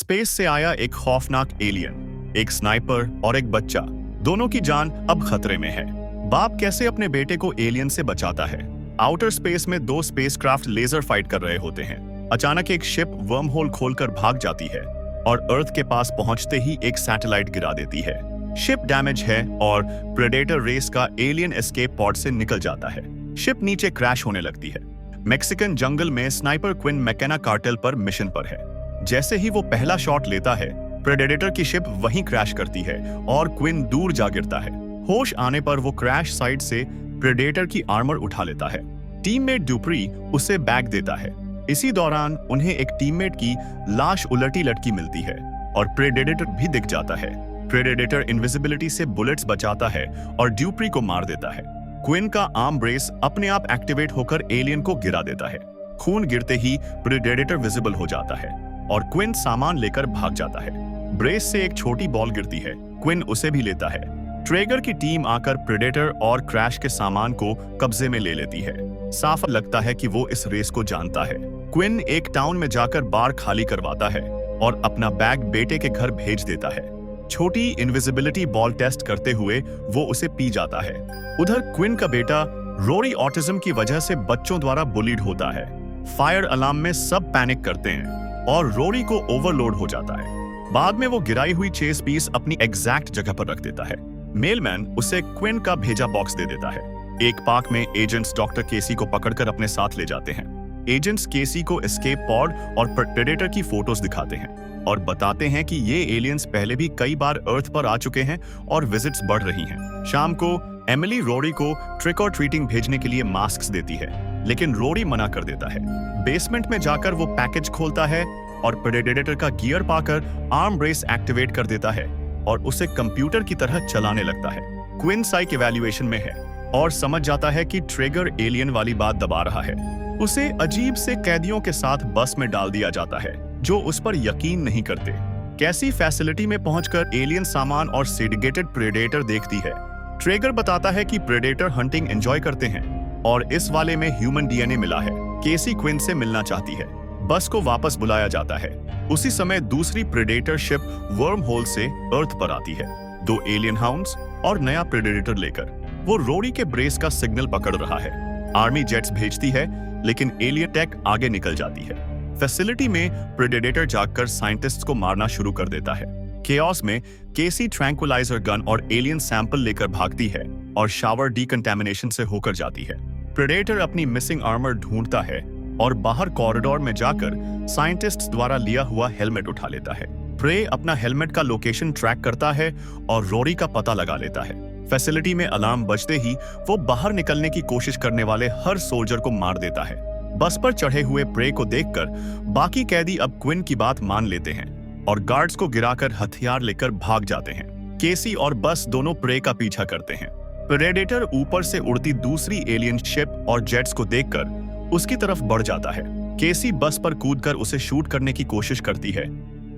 Space से आया एक खौफनाक एलियन, एक स्नाइपर और एक बच्चा, दोनों की जान अब खतरे में है। बाप कैसे अपने बेटे को एलियन से बचाता है? आउटर स्पेस में दो स्पेसक्राफ्ट लेजर फाइट कर रहे होते हैं। अचानक एक शिप वर्म होल खोलकर भाग जाती है और अर्थ के पास पहुंचते ही एक सैटेलाइट गिरा देती है। शिप डैमेज है और प्रेडेटर रेस का एलियन एस्केप पॉड से निकल जाता है। शिप नीचे क्रैश होने लगती है। मैक्सिकन जंगल में स्नाइपर क्विन मैकेना कार्टेल पर मिशन पर है। जैसे ही वो पहला शॉट लेता है, प्रेडेटर की शिप वहीं क्रैश करती है और क्विन दूर जा गिरता है। होश आने पर वो क्रैश साइट से प्रेडेटर की आर्मर उठा लेता है। टीममेट ड्यूप्री उसे बैग देता है। इसी दौरान उन्हें एक टीममेट की लाश उलटी लटकी मिलती है और प्रेडेटर भी दिख जाता है। प्रेडेटर इनविजिबिलिटी से बुलेट्स बचाता है और ड्यूप्री को मार देता है। क्विन का आर्म ब्रेस अपने आप एक्टिवेट होकर एलियन को गिरा देता है। खून गिरते ही प्रेडेटर विजिबल हो जाता है और क्विन सामान लेकर भाग जाता है। ब्रेस से एक छोटी बॉल गिरती है, क्विन उसे भी लेता है। ट्रेगर की टीम आकर प्रेडेटर और क्रैश के सामान को कब्जे में ले लेती है। साफ लगता है कि वो इस रेस को जानता है। क्विन एक टाउन में जाकर बार खाली करवाता है और अपना बैग बेटे के घर भेज देता है। छोटी इनविजिबिलिटी बॉल टेस्ट करते हुए वो उसे पी जाता है। उधर क्विन का बेटा रोरी ऑटिज्म की वजह से बच्चों द्वारा बुलीड होता है। फायर अलार्म में सब पैनिक करते हैं और रोरी को ओवरलोड हो जाता है। बाद में वो गिराई हुई चेस पीस अपनी एग्जैक्ट जगह पर रख देता है। मेलमैन उसे क्विन का भेजा बॉक्स दे देता है। एक पार्क में एजेंट्स डॉक्टर केसी को पकड़कर अपने साथ ले जाते हैं। एजेंट्स केसी को एस्केप पॉड और प्रेडेटर की फोटोज दिखाते हैं और बताते हैं कि ये एलियंस पहले भी कई बार अर्थ पर आ चुके हैं और विजिट्स बढ़ रही हैं। शाम को एमिली रोरी को ट्रिक और ट्रीटिंग भेजने के लिए मास्क्स देती है, लेकिन रोरी मना कर देता है। बेसमेंट में जाकर वो पैकेज खोलता है और प्रेडेटर का गियर पाकर आर्म ब्रेस एक्टिवेट कर देता है और उसे कंप्यूटर की तरह चलाने लगता है। क्विन साइक इवैल्यूएशन में है और समझ जाता है कि ट्रेगर एलियन वाली बात दबा रहा है। उसे अजीब से कैदियों के साथ बस में डाल दिया जाता है जो उस पर यकीन नहीं करते। कैसी फैसिलिटी में पहुंचकर एलियन सामान और सेडिकेटेड प्रेडेटर देखती है। ट्रेगर बताता है कि प्रेडेटर हंटिंग एंजॉय करते हैं और इस वाले में ह्यूमन डीएनए मिला है। केसी क्विन से मिलना चाहती है। बस को वापस बुलाया जाता है। उसी समय दूसरी प्रेडेटर शिप वर्म होल से अर्थ पर आती है, दो एलियन हाउंड्स और नया प्रेडेटर लेकर। वो रोरी के ब्रेस का सिग्नल पकड़ रहा है। आर्मी जेट्स भेजती है, लेकिन एलियन टेक आगे निकल जाती है। फैसिलिटी में प्रेडेटर जागकर साइंटिस्ट्स को मारना शुरू कर देता है। केओस में केसी ट्रैंक्विलाइजर गन और एलियन सैंपल लेकर भागती है और शावर डीकंटामिनेशन से होकर जाती है। प्रेडेटर अपनी मिसिंग आर्मर ढूंढता है और बाहर कॉरिडोर में जाकर साइंटिस्ट्स द्वारा लिया हुआ हेलमेट उठा लेता है। प्रे अपना हेलमेट का लोकेशन ट्रैक करता है और रोरी का पता लगा लेता है। फैसिलिटी में अलार्म बजते ही वो बाहर निकलने की कोशिश करने वाले हर सोल्जर को मार देता है। बस पर चढ़े हुए प्रे को देखकर बाकी कैदी अब क्विन की बात मान लेते हैं और गार्ड्स को गिराकर हथियार लेकर भाग जाते हैं। केसी और बस दोनों प्रे का पीछा करते हैं। प्रेडेटर ऊपर से उड़ती दूसरी एलियन शिप और जेट्स को देखकर उसकी तरफ बढ़ जाता है। केसी बस पर कूदकर उसे शूट करने की कोशिश करती है,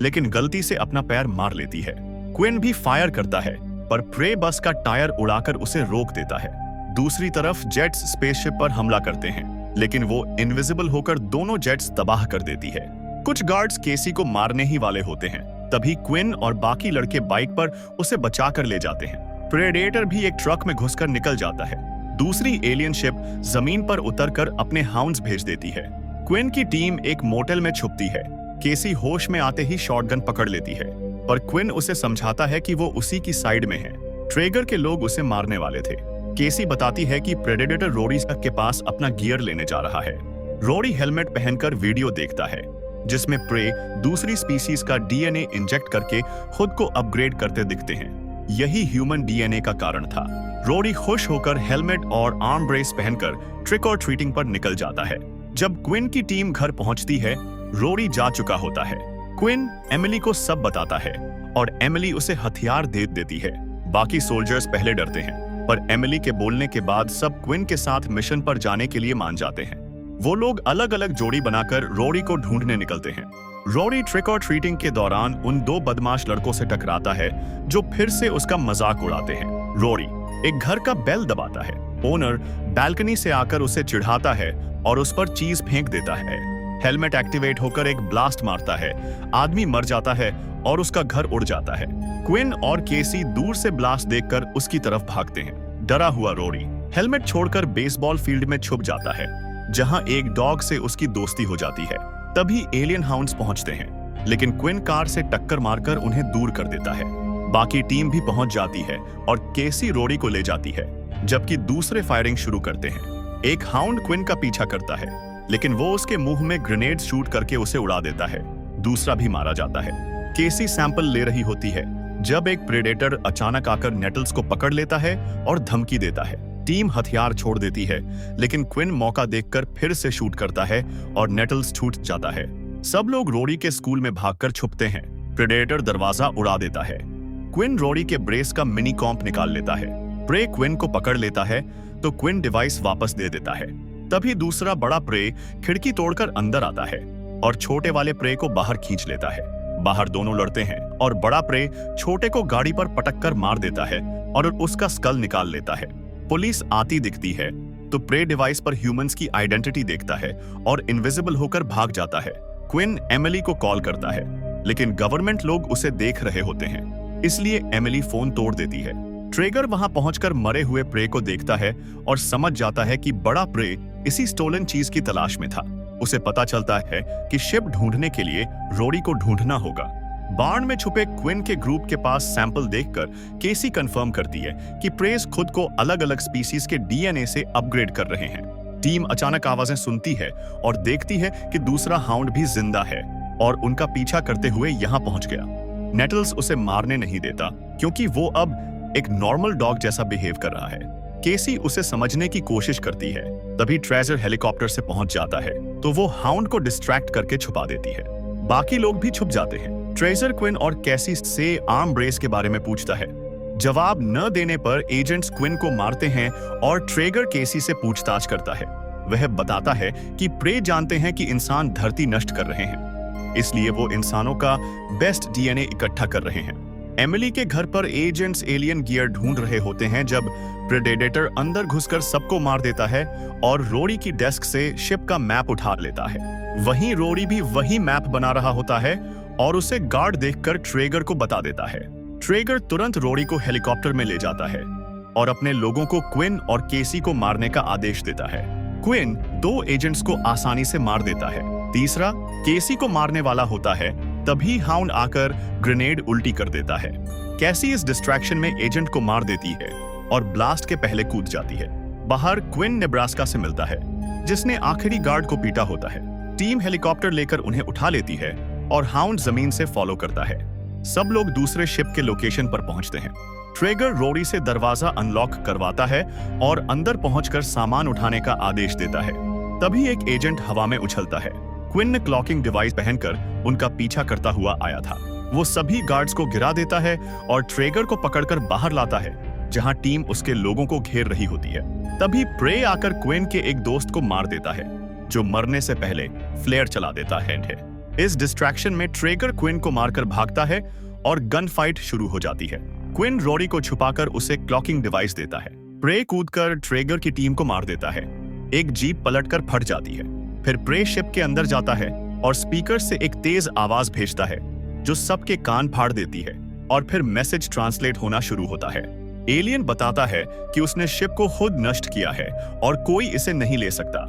लेकिन गलती से अपना पैर मार लेती है। क्विन भी फायर करता है, पर प्रे बस का टायर उड़ाकर उसे रोक देता है। दूसरी तरफ जेट्स स्पेसशिप पर हमला करते हैं, लेकिन वो इनविजिबल होकर दोनों जेट्स तबाह कर देती है। कुछ गार्ड्स केसी को मारने ही वाले होते हैं, तभी क्विन और बाकी लड़के बाइक पर उसे बचाकर ले जाते हैं। प्रेडेटर भी एक ट्रक में घुसकर निकल जाता है। दूसरी एलियन शिप जमीन पर उतरकर अपने हाउंड्स भेज देती है। क्विन की टीम एक मोटेल में छुपती है। केसी होश में आते ही शॉटगन पकड़ लेती है, पर क्विन उसे समझाता है कि वो उसी की साइड में है। ट्रेगर के लोग उसे मारने वाले थे। केसी बताती है कि प्रेडेटर रोरी के पास अपना गियर लेने जा रहा है। रोरी हेलमेट पहनकर वीडियो देखता है, जिसमें प्रे दूसरी स्पीसीज का डीएनए इंजेक्ट करके खुद को अपग्रेड करते दिखते हैं। यही ह्यूमन डीएनए का कारण था। रोरी खुश होकर हेलमेट और आर्म ब्रेस पहनकर ट्रिक और ट्रीटिंग पर निकल जाता है। जब क्विन की टीम घर पहुंचती है, रोरी जा चुका होता है। क्विन एमिली को सब बताता है और एमिली उसे हथियार दे देती है। बाकी सोल्जर्स पहले डरते हैं, पर एमिली के बोलने के बाद सब क्विन के साथ मिशन पर जाने के लिए मान जाते हैं। वो लोग अलग अलग जोड़ी बनाकर रोरी को ढूंढने निकलते हैं। रोरी ट्रिक और ट्रीटिंग के दौरान उन दो बदमाश लड़कों से टकराता है जो फिर से उसका मजाक उड़ाते हैं। रोरी एक घर का बेल दबाता है। ओनर बैल्कनी से आकर उसे चिढ़ाता है और उस पर चीज फेंक देता है। हेलमेट एक्टिवेट होकर एक ब्लास्ट मारता है, आदमी मर जाता है और उसका घर उड़ जाता है। क्विन और केसी दूर से ब्लास्ट देखकर उसकी तरफ भागते हैं। डरा हुआ रोरी हेलमेट छोड़कर बेसबॉल फील्ड में छुप जाता है, जहां एक डॉग से उसकी दोस्ती हो जाती है। तभी एलियन हाउंड्स पहुंचते हैं, लेकिन क्विन कार से टक्कर मारकर उन्हें दूर कर देता है। बाकी टीम भी पहुंच जाती है और केसी रोरी को ले जाती है, जबकि दूसरे फायरिंग शुरू करते हैं। एक हाउंड क्विन का पीछा करता है, लेकिन वो उसके मुंह में ग्रेनेड शूट करके उसे उड़ा देता है। दूसरा भी मारा जाता है। केसी सैंपल ले रही होती है जब एक प्रेडेटर अचानक आकर नेटल्स को पकड़ लेता है और धमकी देता है। टीम हथियार छोड़ देती है, लेकिन क्विन मौका देखकर फिर से शूट करता है और नेटल्स छूट जाता है। सब लोग रोरी के स्कूल में भागकर छुपते हैं। प्रेडेटर दरवाजा उड़ा देता है। क्विन रोरी के ब्रेस का मिनी कॉम्प निकाल लेता है। प्रे क्विन को पकड़ लेता है तो क्विन डिवाइस वापस दे देता है। तभी दूसरा बड़ा प्रे खिड़की तोड़कर अंदर आता है और छोटे वाले प्रे को बाहर खींच लेता है। बाहर दोनों लड़ते हैं और बड़ा प्रे छोटे को गाड़ी पर पटक कर मार देता है और उसका स्कल निकाल लेता है। पुलिस आती दिखती है तो प्रे डिवाइस पर ह्यूमंस की आइडेंटिटी देखता है और इनविजिबल होकर भाग जाता है। क्विन एमिली को कॉल करता है, लेकिन गवर्नमेंट लोग उसे देख रहे होते हैं, इसलिए एमिली फोन तोड़ देती है। ट्रेगर वहां पहुंचकर मरे हुए प्रे को देखता है और समझ जाता है कि बड़ा प्रे इसी स्टोलन चीज की तलाश में था। उसे पता चलता है कि शिप ढूंढने के लिए रोरी को ढूंढना होगा। बार्न में छुपे क्विन के ग्रुप के पास सैंपल देखकर केसी कंफर्म करती है कि प्रेस खुद को अलग अलग स्पीसीज के डीएनए से अपग्रेड कर रहे हैं। टीम अचानक आवाजें सुनती है और देखती है कि दूसरा हाउंड भी जिंदा है और उनका पीछा करते हुए यहां पहुंच गया। नेटल्स उसे मारने नहीं देता क्योंकि वो अब एक नॉर्मल डॉग जैसा बिहेव कर रहा है। केसी उसे समझने की कोशिश करती है। तभी ट्रेजर हेलीकॉप्टर से पहुंच जाता है तो वो हाउंड को डिस्ट्रैक्ट करके छुपा देती है। बाकी लोग भी छुप जाते हैं। ट्रेजर क्विन और कैसी से आर्म ब्रेस के बारे में पूछता है। जवाब न देने पर एजेंट्स क्विन को मारते हैं और ट्रेगर केसी से पूछताछ करता है। वह बताता है कि प्रे जानते हैं कि इंसान धरती नष्ट कर रहे हैं, इसलिए वो इंसानों का बेस्ट डीएनए इकट्ठा कर रहे हैं। एमिली के घर पर एजेंट्स एलियन गियर ढूंढ रहे होते हैं जब प्रेडेटर अंदर घुसकर सबको मार देता है और रोरी की डेस्क से शिप का मैप उठा लेता है। वहीं रोरी भी वही मैप बना रहा होता है और उसे गार्ड देखकर ट्रेगर को बता देता है। ट्रेगर तुरंत रोरी को हेलीकॉप्टर में ले जाता है और अपने लोगों को क्विन और केसी को मारने का आदेश देता है। क्विन 2 एजेंट्स को आसानी से मार देता है। तीसरा केसी को मारने वाला होता है, तभी हाउंड आकर ग्रेनेड उल्टी कर देता है। कैसी इस डिस्ट्रैक्शन में एजेंट को मार देती है और ब्लास्ट के पहले कूद जाती है। बाहर क्विन नेब्रास्का से मिलता है, जिसने आखिरी गार्ड को पीटा होता है। टीम हेलीकॉप्टर लेकर उन्हें उठा लेती है और हाउंड जमीन से फॉलो करता है। सब लोग दूसरे शिप के लोकेशन पर पहुंचते हैं। ट्रेगर रोरी से दरवाजा अनलॉक करवाता है और अंदर पहुंचकर सामान उठाने का आदेश देता है। तभी एक एजेंट हवा में उछलता है। क्विन ने क्लॉकिंग डिवाइस पहनकर उनका पीछा करता हुआ आया था। वो सभी गार्ड्स को गिरा देता है और ट्रेगर को पकड़कर बाहर लाता है, जहां टीम उसके लोगों को घेर रही होती है। तभी प्रे आकर क्विन के एक दोस्त को मार देता है, जो मरने से पहले फ्लेयर चला देता है। इस डिस्ट्रैक्शन में ट्रेगर क्विन को मारकर भागता है और गन फाइट शुरू हो जाती है। क्विन रोरी को छुपाकर उसे क्लॉकिंग डिवाइस देता है। प्रे कूदकर ट्रेगर की टीम को मार देता है। एक जीप पलटकर फट जाती है। फिर प्रे शिप के अंदर जाता है और स्पीकर से एक तेज आवाज भेजता है, जो सबके कान फाड़ देती है और फिर मैसेज ट्रांसलेट होना शुरू होता है। एलियन बताता है कि उसने शिप को खुद नष्ट किया है और कोई इसे नहीं ले सकता।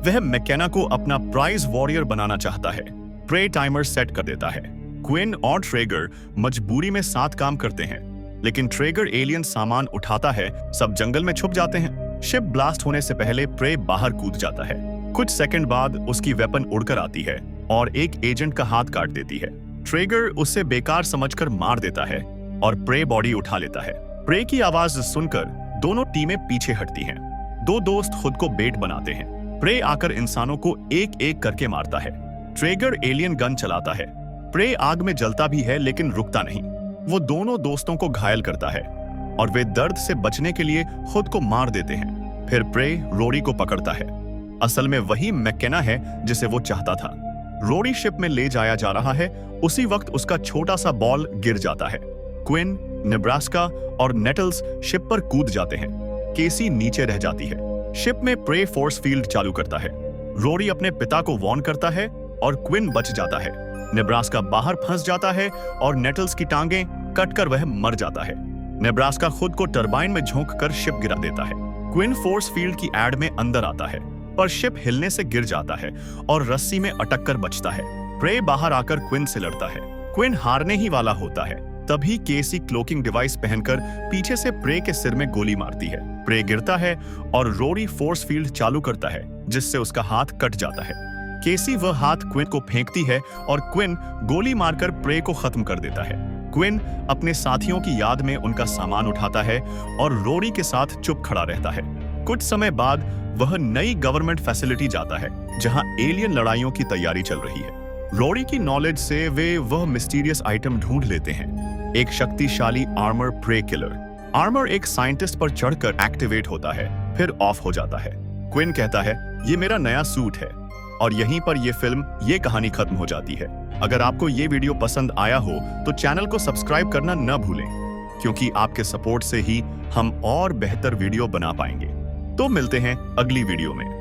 वह मैकेना को अपना प्राइज वॉरियर बनाना चाहता है। प्रे टाइमर सेट कर देता है। क्विन और ट्रेगर मजबूरी में साथ काम करते हैं, लेकिन ट्रेगर एलियन सामान उठाता है। सब जंगल में छुप जाते हैं। शिप ब्लास्ट होने से पहले प्रे बाहर कूद जाता है। कुछ सेकंड बाद उसकी वेपन उड़कर आती है और एक एजेंट का हाथ काट देती है। ट्रेगर उसे बेकार समझकर मार देता है और प्रे बॉडी उठा लेता है। प्रे की आवाज सुनकर दोनों टीमें पीछे हटती हैं। 2 दोस्त खुद को बेट बनाते हैं। प्रे आकर इंसानों को एक एक करके मारता है। ट्रेगर एलियन गन चलाता है। प्रे आग में जलता भी है, लेकिन रुकता नहीं। वो दोनों दोस्तों को घायल करता है और वे दर्द से बचने के लिए खुद को मार देते हैं। फिर प्रे रोरी को पकड़ता है। असल में वही मैकेना है जिसे वो चाहता था। रोरी शिप में ले जाया जा रहा है। उसी वक्त उसका छोटा सा बॉल गिर जाता है। क्विन, नेब्रास्का और नेटल्स शिप पर कूद जाते हैं। केसी नीचे रह जाती है। शिप में प्रे फोर्स फील्ड चालू करता है। रोरी अपने पिता को वॉर्न करता है और क्विन बच जाता है। नेब्रास्का बाहर फंस जाता है और नेटल्स की टांगें कटकर वह मर जाता है। नेब्रास्का खुद को टरबाइन में झोंककर शिप गिरा देता है। क्विन फोर्स फील्ड की एड में अंदर आता है, पर शिप हिलने से गिर जाता है और रस्सी में अटक कर बचता है। प्रे बाहर आकर क्विन से लड़ता है। क्विन हारने ही वाला होता है, तभी केसी क्लोकिंग डिवाइस पहनकर पीछे से प्रे के सिर में गोली मारती है। प्रे गिरता है और रोरी फोर्स फील्ड चालू करता है, जिससे उसका हाथ कट जाता है। केसी वह हाथ क्विन को फेंकती है और क्विन गोली मारकर प्रे को खत्म कर देता है। क्विन अपने साथियों की याद में उनका सामान उठाता है और रोरी के साथ चुप खड़ा रहता है। कुछ समय बाद वह नई गवर्नमेंट फैसिलिटी जाता है, जहां एलियन लड़ाइयों की तैयारी चल रही है। रोरी की नॉलेज से वे वह मिस्टीरियस आइटम ढूंढ लेते हैं, एक शक्तिशाली आर्मर प्रे किलर। आर्मर एक साइंटिस्ट पर चढ़कर एक्टिवेट होता है, फिर ऑफ हो जाता है। क्विन कहता है, ये मेरा नया सूट है। और यहीं पर ये कहानी खत्म हो जाती है। अगर आपको ये वीडियो पसंद आया हो तो चैनल को सब्सक्राइब करना न भूलें, क्योंकि आपके सपोर्ट से ही हम और बेहतर वीडियो बना पाएंगे। तो मिलते हैं अगली वीडियो में।